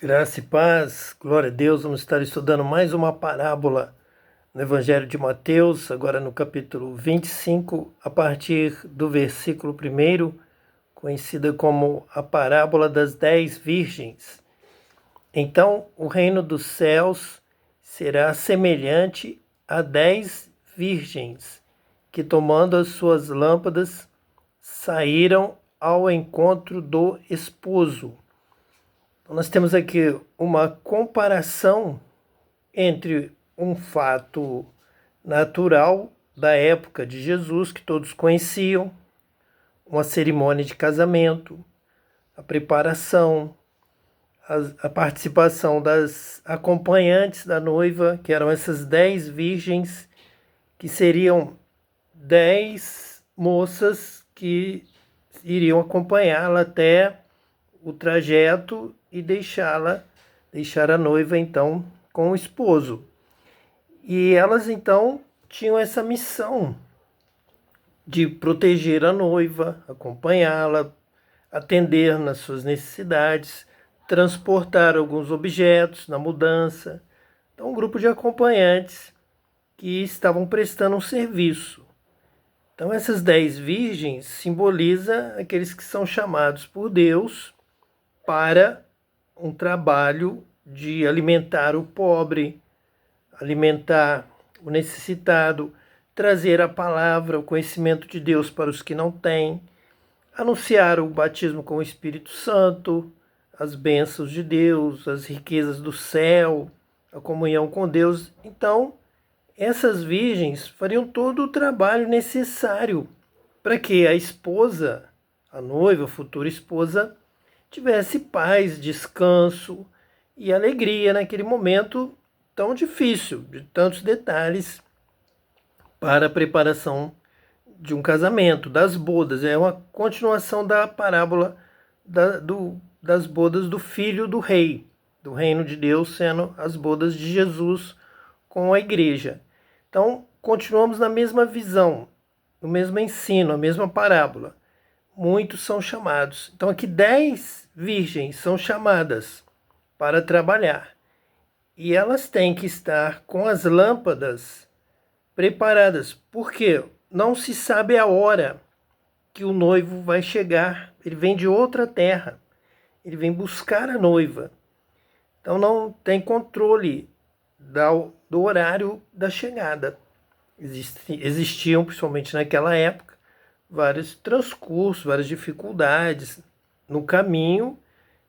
Graça e paz, glória a Deus. Vamos estar estudando mais uma parábola no Evangelho de Mateus, agora no capítulo 25, a partir do versículo 1, conhecida como a parábola das 10 virgens. Então, o reino dos céus será semelhante a 10 virgens que, tomando as suas lâmpadas, saíram ao encontro do esposo. Então, nós temos aqui uma comparação entre um fato natural da época de Jesus, que todos conheciam, uma cerimônia de casamento, a preparação, a participação das acompanhantes da noiva, que eram essas 10 virgens, que seriam 10 moças que iriam acompanhá-la até o trajeto e deixar a noiva então com o esposo. E elas então tinham essa missão de proteger a noiva, acompanhá-la, atender nas suas necessidades, transportar alguns objetos na mudança. Então, um grupo de acompanhantes que estavam prestando um serviço. Então, essas 10 virgens simboliza aqueles que são chamados por Deus para um trabalho de alimentar o pobre, alimentar o necessitado, trazer a palavra, o conhecimento de Deus para os que não têm, anunciar o batismo com o Espírito Santo, as bênçãos de Deus, as riquezas do céu, a comunhão com Deus. Então, essas virgens fariam todo o trabalho necessário para que a esposa, a noiva, a futura esposa, tivesse paz, descanso e alegria naquele momento tão difícil, de tantos detalhes para a preparação de um casamento, das bodas. É uma continuação da parábola das bodas do filho do rei, do reino de Deus, sendo as bodas de Jesus com a igreja. Então, continuamos na mesma visão, no mesmo ensino, a mesma parábola. Muitos são chamados. Então, aqui 10 virgens são chamadas para trabalhar. E elas têm que estar com as lâmpadas preparadas, porque não se sabe a hora que o noivo vai chegar. Ele vem de outra terra, ele vem buscar a noiva. Então, não tem controle do horário da chegada. Existiam, principalmente naquela época, vários transcursos, várias dificuldades no caminho,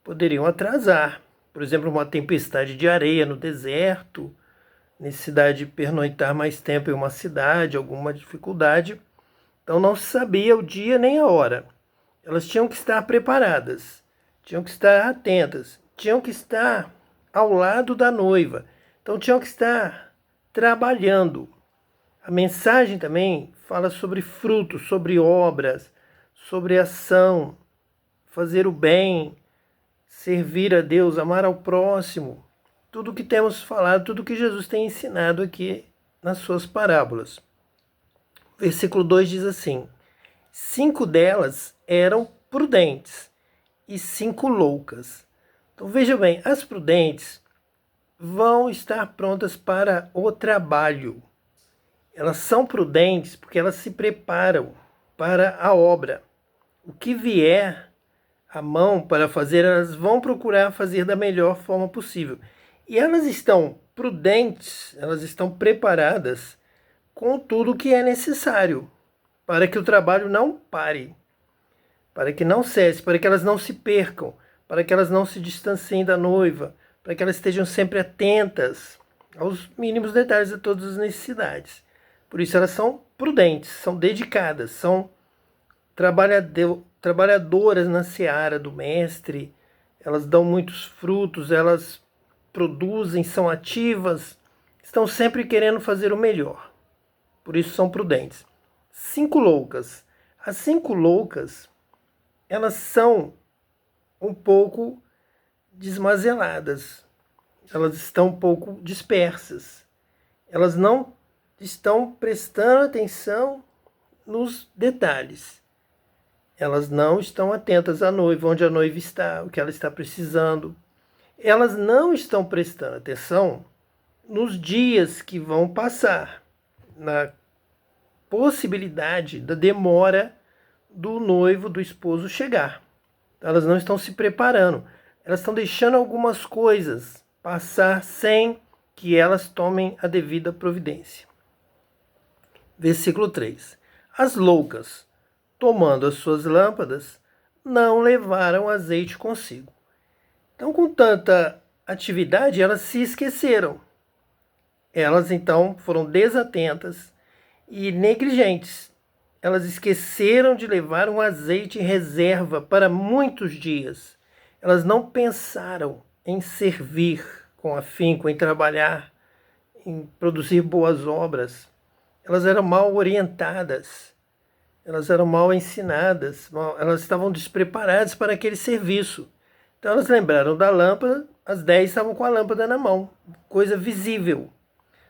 poderiam atrasar. Por exemplo, uma tempestade de areia no deserto, necessidade de pernoitar mais tempo em uma cidade, alguma dificuldade. Então não se sabia o dia nem a hora. Elas tinham que estar preparadas, tinham que estar atentas, tinham que estar ao lado da noiva. Então tinham que estar trabalhando. A mensagem também fala sobre frutos, sobre obras, sobre ação, fazer o bem, servir a Deus, amar ao próximo. Tudo o que temos falado, tudo que Jesus tem ensinado aqui nas suas parábolas. Versículo 2 diz assim: 5 delas eram prudentes e 5 loucas. Então veja bem, as prudentes vão estar prontas para o trabalho. Elas são prudentes porque elas se preparam para a obra. O que vier à mão para fazer, elas vão procurar fazer da melhor forma possível. E elas estão prudentes, elas estão preparadas com tudo o que é necessário para que o trabalho não pare, para que não cesse, para que elas não se percam, para que elas não se distanciem da noiva, para que elas estejam sempre atentas aos mínimos detalhes de todas as necessidades. Por isso elas são prudentes, são dedicadas, são trabalhadoras na seara do mestre. Elas dão muitos frutos, elas produzem, são ativas, estão sempre querendo fazer o melhor. Por isso são prudentes. 5 loucas. As 5 loucas, elas são um pouco desmazeladas. Elas estão um pouco dispersas. Elas não estão prestando atenção nos detalhes. Elas não estão atentas à noiva, onde a noiva está, o que ela está precisando. elas não estão prestando atenção nos dias que vão passar, na possibilidade da demora do noivo, do esposo chegar. Elas não estão se preparando. Elas estão deixando algumas coisas passar sem que elas tomem a devida providência. Versículo 3. As loucas, tomando as suas lâmpadas, não levaram azeite consigo. Então, com tanta atividade, elas se esqueceram. Elas, então, foram desatentas e negligentes. Elas esqueceram de levar um azeite em reserva para muitos dias. Elas não pensaram em servir com afinco, em trabalhar, em produzir boas obras. Elas eram mal orientadas, elas eram mal ensinadas, elas estavam despreparadas para aquele serviço. Então elas lembraram da lâmpada, as 10 estavam com a lâmpada na mão, coisa visível.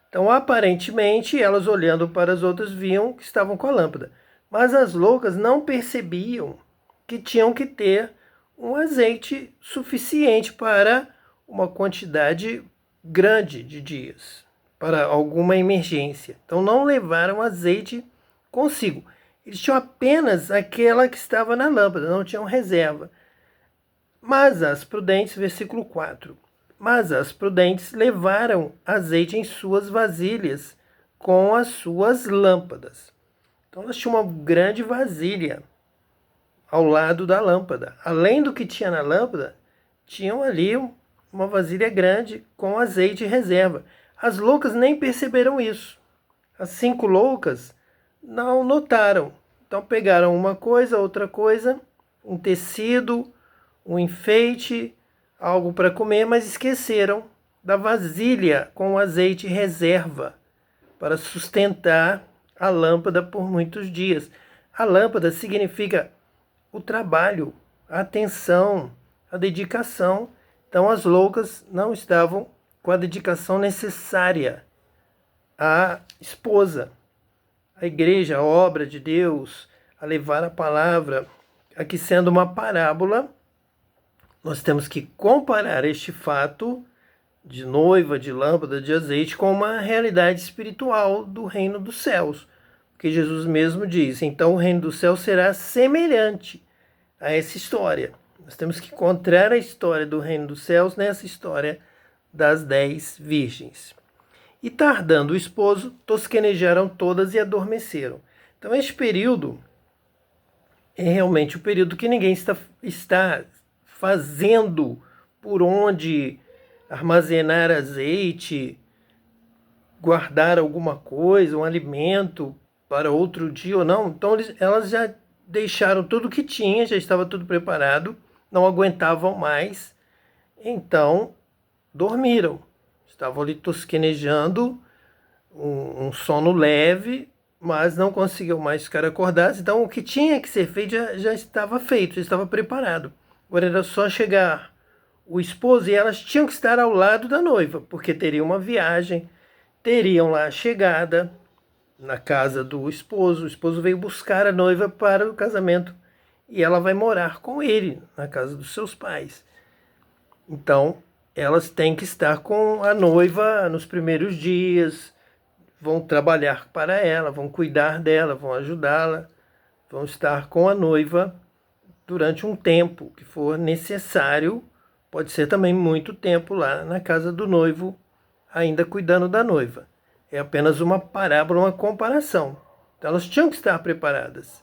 Então aparentemente elas olhando para as outras viam que estavam com a lâmpada. Mas as loucas não percebiam que tinham que ter um azeite suficiente para uma quantidade grande de dias, para alguma emergência. Então não levaram azeite consigo. Eles tinham apenas aquela que estava na lâmpada, não tinham reserva. Mas as prudentes, versículo 4. Mas as prudentes levaram azeite em suas vasilhas com as suas lâmpadas. Então elas tinham uma grande vasilha ao lado da lâmpada. Além do que tinha na lâmpada, tinham ali uma vasilha grande com azeite em reserva. As loucas nem perceberam isso. As 5 loucas não notaram. Então pegaram uma coisa, outra coisa, um tecido, um enfeite, algo para comer, mas esqueceram da vasilha com azeite em reserva para sustentar a lâmpada por muitos dias. A lâmpada significa o trabalho, a atenção, a dedicação. Então as loucas não estavam com a dedicação necessária à esposa, à igreja, à obra de Deus, a levar a palavra. Aqui sendo uma parábola, nós temos que comparar este fato de noiva, de lâmpada, de azeite com uma realidade espiritual do reino dos céus. Porque Jesus mesmo diz, então o reino dos céus será semelhante a essa história. Nós temos que encontrar a história do reino dos céus nessa história das 10 virgens. E tardando o esposo, tosquenejaram todas e adormeceram. Então este período é realmente o período que ninguém está fazendo por onde armazenar azeite, guardar alguma coisa, um alimento para outro dia ou não. Então elas já deixaram tudo que tinha, já estava tudo preparado, não aguentavam mais, então dormiram. Estavam ali tosquenejando, um sono leve, mas não conseguiam mais ficar acordados. Então o que tinha que ser feito já estava feito, já estava preparado. Agora era só chegar o esposo e elas tinham que estar ao lado da noiva, porque teriam uma viagem, teriam lá a chegada na casa do esposo. O esposo veio buscar a noiva para o casamento e ela vai morar com ele na casa dos seus pais. Então, elas têm que estar com a noiva nos primeiros dias, vão trabalhar para ela, vão cuidar dela, vão ajudá-la, vão estar com a noiva durante um tempo que for necessário. Pode ser também muito tempo lá na casa do noivo, ainda cuidando da noiva. É apenas uma parábola, uma comparação. Então elas tinham que estar preparadas.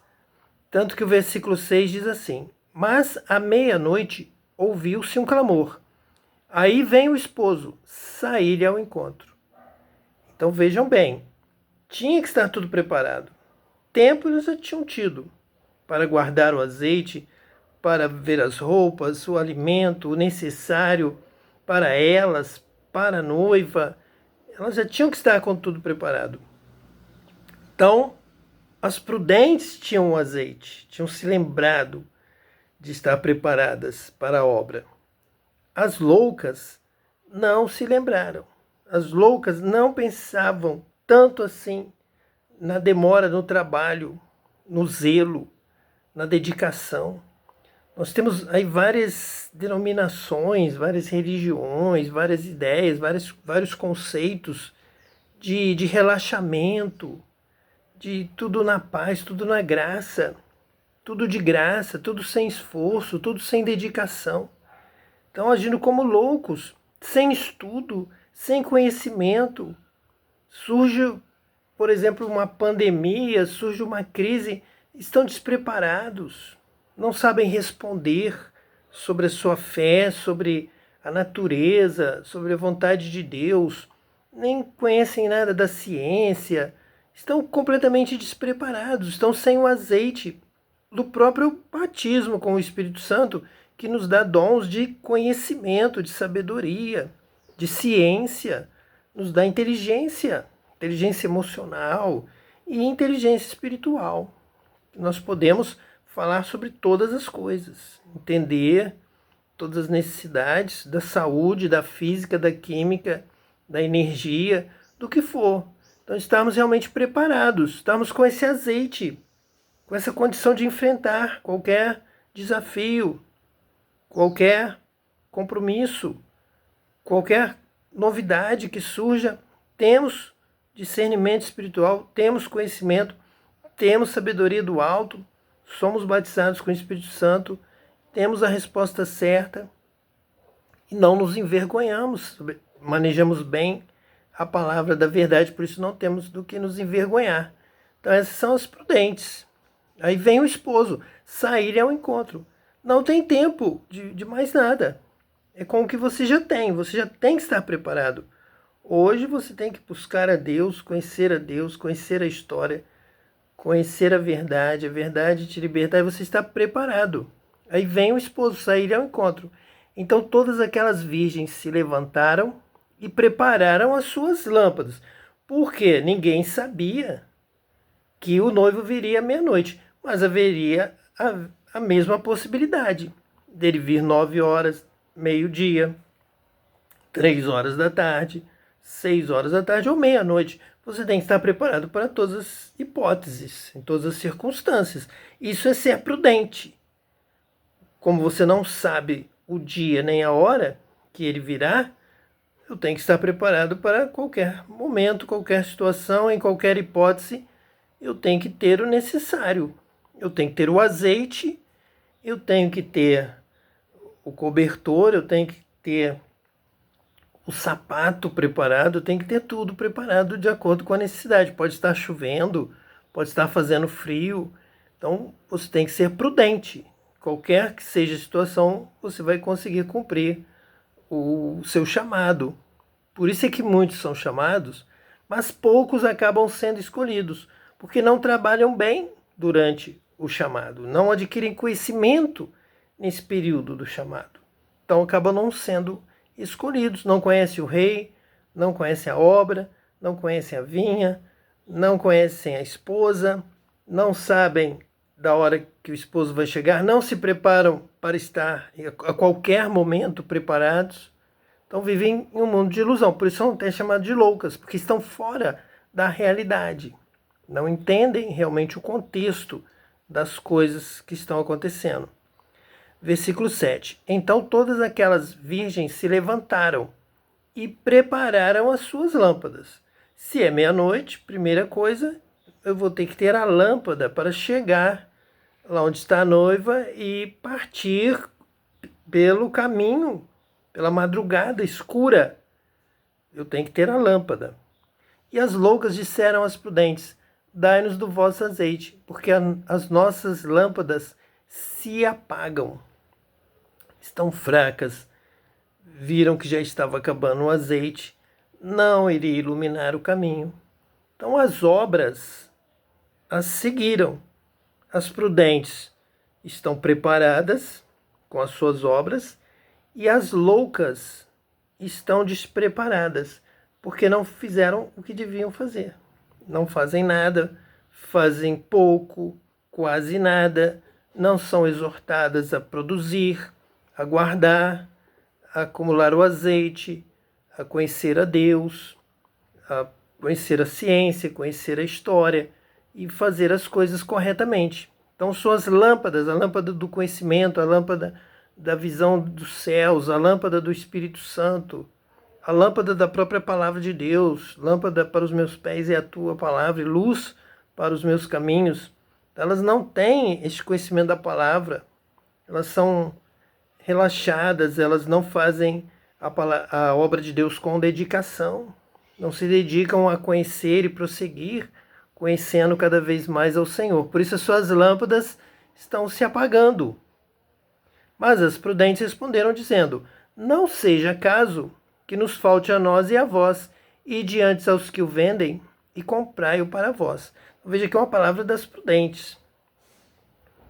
Tanto que o versículo 6 diz assim: mas à meia-noite ouviu-se um clamor. Aí vem o esposo sair-lhe ao encontro. Então vejam bem, tinha que estar tudo preparado. Tempo eles já tinham tido para guardar o azeite, para ver as roupas, o alimento, o necessário para elas, para a noiva. Elas já tinham que estar com tudo preparado. Então, as prudentes tinham o azeite, tinham se lembrado de estar preparadas para a obra. As loucas não se lembraram. As loucas não pensavam tanto assim na demora, no trabalho, no zelo, na dedicação. Nós temos aí várias denominações, várias religiões, várias ideias, vários conceitos de relaxamento, de tudo na paz, tudo na graça, tudo de graça, tudo sem esforço, tudo sem dedicação. Estão agindo como loucos, sem estudo, sem conhecimento. Surge, por exemplo, uma pandemia, surge uma crise, estão despreparados, não sabem responder sobre a sua fé, sobre a natureza, sobre a vontade de Deus, nem conhecem nada da ciência, estão completamente despreparados, estão sem o azeite do próprio batismo com o Espírito Santo, que nos dá dons de conhecimento, de sabedoria, de ciência, nos dá inteligência emocional e inteligência espiritual. Nós podemos falar sobre todas as coisas, entender todas as necessidades da saúde, da física, da química, da energia, do que for. Então estamos realmente preparados, estamos com esse azeite, com essa condição de enfrentar qualquer desafio, qualquer compromisso, qualquer novidade que surja. Temos discernimento espiritual, temos conhecimento, temos sabedoria do alto, somos batizados com o Espírito Santo, temos a resposta certa e não nos envergonhamos, manejamos bem a palavra da verdade, por isso não temos do que nos envergonhar. Então essas são as prudentes. Aí vem o esposo, sair ao encontro. Não tem tempo de mais nada. É com o que você já tem que estar preparado. Hoje você tem que buscar a Deus, conhecer a história, conhecer a verdade te libertar e você está preparado. Aí vem o esposo sair ao encontro. Então todas aquelas virgens se levantaram e prepararam as suas lâmpadas. Porque ninguém sabia que o noivo viria à meia-noite, mas haveria a mesma possibilidade dele vir 9 horas, meio-dia, 3 horas da tarde, 6 horas da tarde ou meia-noite. Você tem que estar preparado para todas as hipóteses, em todas as circunstâncias. Isso é ser prudente. Como você não sabe o dia nem a hora que ele virá, eu tenho que estar preparado para qualquer momento, qualquer situação, em qualquer hipótese. Eu tenho que ter o necessário. Eu tenho que ter o azeite, eu tenho que ter o cobertor, eu tenho que ter o sapato preparado, eu tenho que ter tudo preparado de acordo com a necessidade. Pode estar chovendo, pode estar fazendo frio, então você tem que ser prudente. Qualquer que seja a situação, você vai conseguir cumprir o seu chamado. Por isso é que muitos são chamados, mas poucos acabam sendo escolhidos, porque não trabalham bem durante o chamado, não adquirem conhecimento nesse período do chamado. Então acabam não sendo escolhidos, não conhecem o rei, não conhecem a obra, não conhecem a vinha, não conhecem a esposa, não sabem da hora que o esposo vai chegar, não se preparam para estar a qualquer momento preparados. Então vivem em um mundo de ilusão, por isso são até chamados de loucas, porque estão fora da realidade, não entendem realmente o contexto das coisas que estão acontecendo. Versículo 7. Então todas aquelas virgens se levantaram e prepararam as suas lâmpadas. Se é meia-noite, primeira coisa, eu vou ter que ter a lâmpada para chegar lá onde está a noiva e partir pelo caminho, pela madrugada escura. Eu tenho que ter a lâmpada. E as loucas disseram às prudentes: dai-nos do vosso azeite, porque as nossas lâmpadas se apagam. Estão fracas, viram que já estava acabando o azeite, não iria iluminar o caminho. Então as obras as seguiram. As prudentes estão preparadas com as suas obras e as loucas estão despreparadas, porque não fizeram o que deviam fazer. Não fazem nada, fazem pouco, quase nada, não são exortadas a produzir, a guardar, a acumular o azeite, a conhecer a Deus, a conhecer a ciência, conhecer a história e fazer as coisas corretamente. Então, suas lâmpadas, a lâmpada do conhecimento, a lâmpada da visão dos céus, a lâmpada do Espírito Santo, a lâmpada da própria palavra de Deus, lâmpada para os meus pés é a tua palavra, e luz para os meus caminhos. Elas não têm este conhecimento da palavra, elas são relaxadas, elas não fazem a obra de Deus com dedicação, não se dedicam a conhecer e prosseguir, conhecendo cada vez mais ao Senhor. Por isso as suas lâmpadas estão se apagando. Mas as prudentes responderam, dizendo: não seja caso que nos falte a nós e a vós, e diante aos que o vendem, e comprai-o para vós. Veja que é uma palavra das prudentes.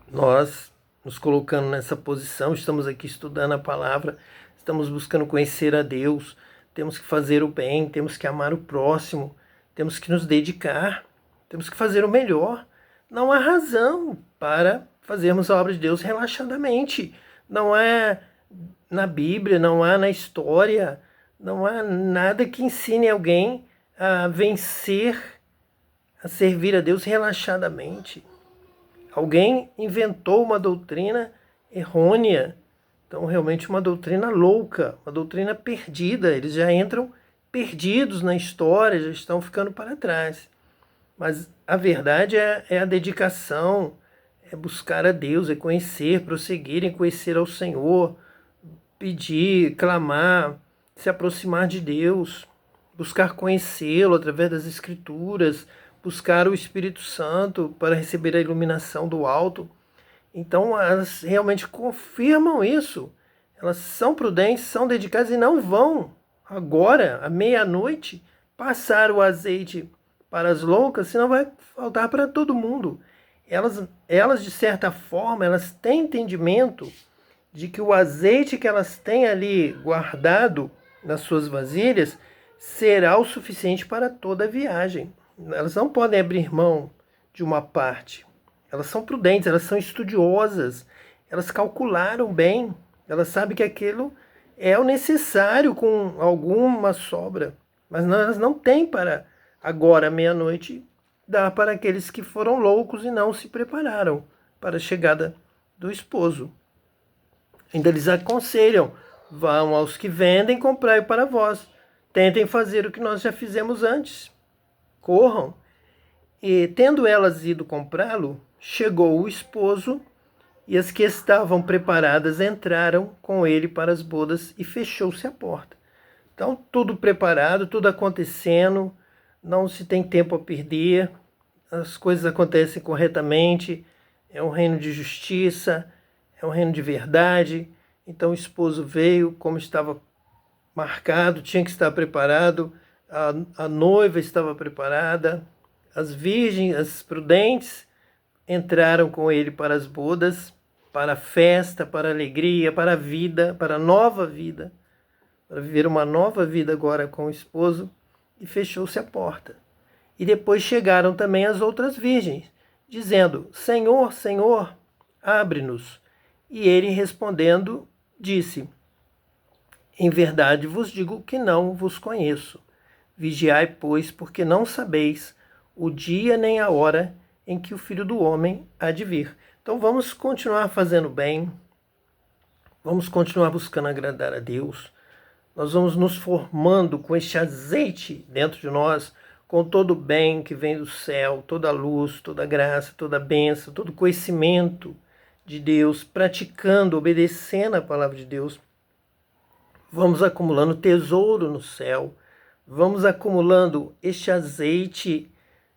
Nós nos colocando nessa posição, estamos aqui estudando a palavra, estamos buscando conhecer a Deus, temos que fazer o bem, temos que amar o próximo, temos que nos dedicar, temos que fazer o melhor. Não há razão para fazermos a obra de Deus relaxadamente. Não há na Bíblia, não há na história, não há nada que ensine alguém a vencer, a servir a Deus relaxadamente. Alguém inventou uma doutrina errônea, então realmente uma doutrina louca, uma doutrina perdida. Eles já entram perdidos na história, já estão ficando para trás. Mas a verdade é a dedicação, é buscar a Deus, é conhecer, prosseguir em conhecer ao Senhor, pedir, clamar, se aproximar de Deus, buscar conhecê-lo através das Escrituras, buscar o Espírito Santo para receber a iluminação do alto. Então elas realmente confirmam isso. Elas são prudentes, são dedicadas e não vão agora, à meia-noite, passar o azeite para as loucas, senão vai faltar para todo mundo. Elas, de certa forma, elas têm entendimento de que o azeite que elas têm ali guardado nas suas vasilhas será o suficiente para toda a viagem. Elas não podem abrir mão de uma parte. Elas são prudentes, elas são estudiosas, elas calcularam bem, elas sabem que aquilo é o necessário com alguma sobra, mas elas não têm para agora, meia-noite, dar para aqueles que foram loucos e não se prepararam para a chegada do esposo. Ainda lhes aconselham: vão aos que vendem, comprai para vós. Tentem fazer o que nós já fizemos antes. Corram. E, tendo elas ido comprá-lo, chegou o esposo, e as que estavam preparadas entraram com ele para as bodas, e fechou-se a porta. Então, tudo preparado, tudo acontecendo, não se tem tempo a perder, as coisas acontecem corretamente, é um reino de justiça, é um reino de verdade. Então o esposo veio como estava marcado, tinha que estar preparado, a noiva estava preparada, as virgens, as prudentes, entraram com ele para as bodas, para a festa, para a alegria, para a vida, para a nova vida, para viver uma nova vida agora com o esposo, e fechou-se a porta. E depois chegaram também as outras virgens, dizendo: Senhor, Senhor, abre-nos. E ele, respondendo, disse: em verdade vos digo que não vos conheço. Vigiai, pois, porque não sabeis o dia nem a hora em que o Filho do Homem há de vir. Então vamos continuar fazendo bem, vamos continuar buscando agradar a Deus. Nós vamos nos formando com este azeite dentro de nós, com todo o bem que vem do céu, toda a luz, toda a graça, toda a bênção, todo o conhecimento de Deus, praticando, obedecendo a palavra de Deus. Vamos acumulando tesouro no céu, vamos acumulando este azeite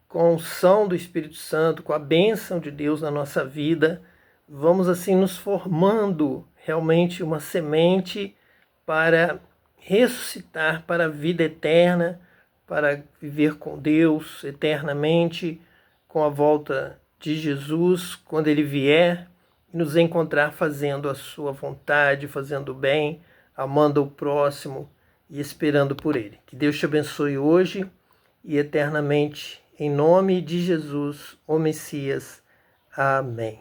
com a unção do Espírito Santo, com a bênção de Deus na nossa vida. Vamos assim nos formando realmente uma semente para ressuscitar para a vida eterna, para viver com Deus eternamente, com a volta de Jesus, quando Ele vier e nos encontrar fazendo a sua vontade, fazendo o bem, amando o próximo e esperando por Ele. Que Deus te abençoe hoje e eternamente, em nome de Jesus, o Messias. Amém.